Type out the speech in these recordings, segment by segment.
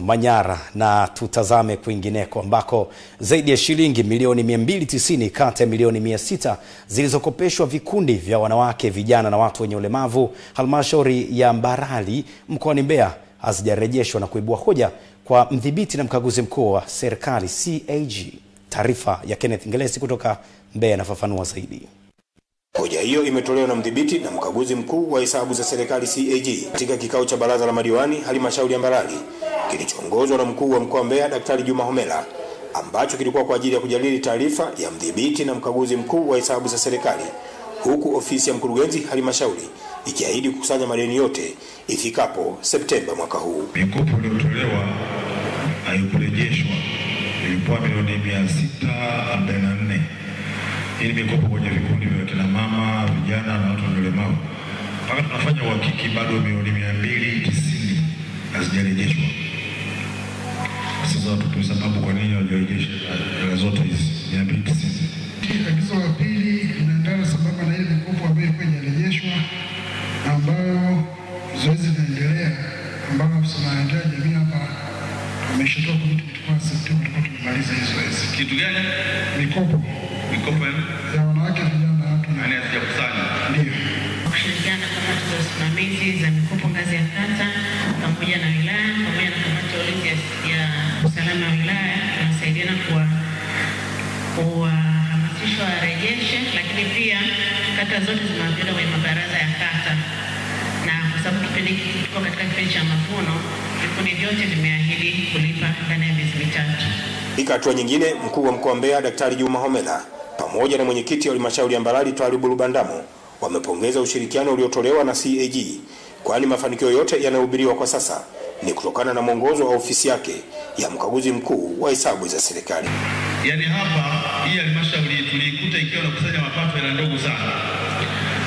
Manyara na tutazame kwingineko ambako zaidi ya shilingi milioni 290 kati ya milioni 600 zilizokopeshwa vikundi vya wanawake, vijana na watu wenye ulemavu halmashauri ya Mbarali mkoani Mbeya hazijarejeshwa na kuibua hoja kwa mdhibiti na mkaguzi mkuu wa serikali CAG. Taarifa ya Kenneth Ngelesi kutoka Mbeya inafafanua zaidi. Hoja hiyo imetolewa na mdhibiti na mkaguzi mkuu wa hesabu za serikali CAG katika kikao cha baraza la madiwani halmashauri ya Mbarali kilichoongozwa na mkuu wa mkoa wa Mbeya Daktari Juma Homera, ambacho kilikuwa kwa ajili ya kujadili taarifa ya mdhibiti na mkaguzi mkuu wa hesabu za serikali, huku ofisi ya mkurugenzi halmashauri ikiahidi kukusanya madeni yote ifikapo Septemba mwaka huu. Mikopo iliyotolewa haikurejeshwa, ilikuwa milioni 644. Hii mikopo kwenye vikundi vya kina mama, vijana na watu wenye ulemavu. Mpaka tunafanya uhakiki bado milioni 290 hazijarejeshwa. Sasa tupo sababu kwa nini hawajarejesha hela zote hizi 290. Agizo la pili linaendana sambamba na ile mikopo ambayo ilikuwa inarejeshwa, ambayo zoezi linaendelea, ambapo afisa maendeleo ya jamii hapa ameshatoa vitu kwa Septemba tulikuwa tumemaliza hizo zoezi. Kitu gani? Mikopo ya wanawake, vijana na watu nani asijakusanya. Ndio. Kushirikiana kamati za usimamizi za mikopo ngazi ya kata pamoja na wilaya pamoja na kamati ya ulinzi ya usalama wa wilaya tunasaidiana kuhamasisha warejeshe, lakini pia kata zote zimewapeleka kwenye mabaraza ya kata, na kwa sababu kipindi tuko katika kipindi cha mavuno, vikundi vyote vimeahidi kulipa ndani ya miezi mitatu. Katika hatua nyingine, mkuu wa mkoa wa Mbeya Daktari Juma Homera pamoja na mwenyekiti wa halmashauri ya Mbarali Twalibu Lubandamo wamepongeza ushirikiano uliotolewa na CAG, kwani mafanikio yote yanayohubiriwa kwa sasa ni kutokana na mwongozo wa ofisi yake ya mkaguzi mkuu wa hesabu za serikali. Yaani hapa hii halmashauri tulikuta ikiwa inakusanya mapato ya ndogo sana,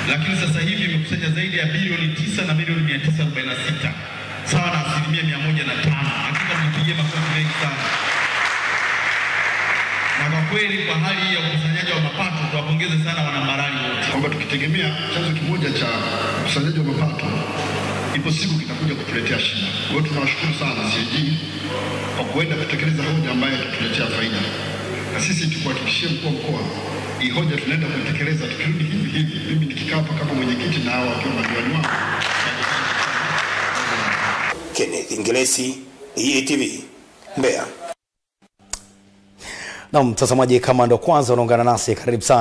lakini sasa hivi imekusanya zaidi ya bilioni 9 na milioni 946, sawa na 105%. Hakika mpigie makofi mengi sana. Na kwa kweli kwa hali ya ukusanyaji wa mapato tuwapongeze sana wana Mbarali wote. Kwamba tukitegemea chanzo kimoja cha ukusanyaji wa mapato, ipo siku kitakuja kutuletea shida. Kwa hiyo tunawashukuru sana CAG kwa kuenda kutekeleza hoja ambayo itatuletea faida. Na sisi tukuhakikishie mkuu wa mkoa, hii hoja tunaenda kuitekeleza tukirudi hivi. Mimi nikikaa hapa kama mwenyekiti na hao wakiwa madiwani wangu. Kenneth Ngelesi, EATV, Mbeya. Na mtazamaji, kama ndo kwanza unaungana nasi, karibu sana.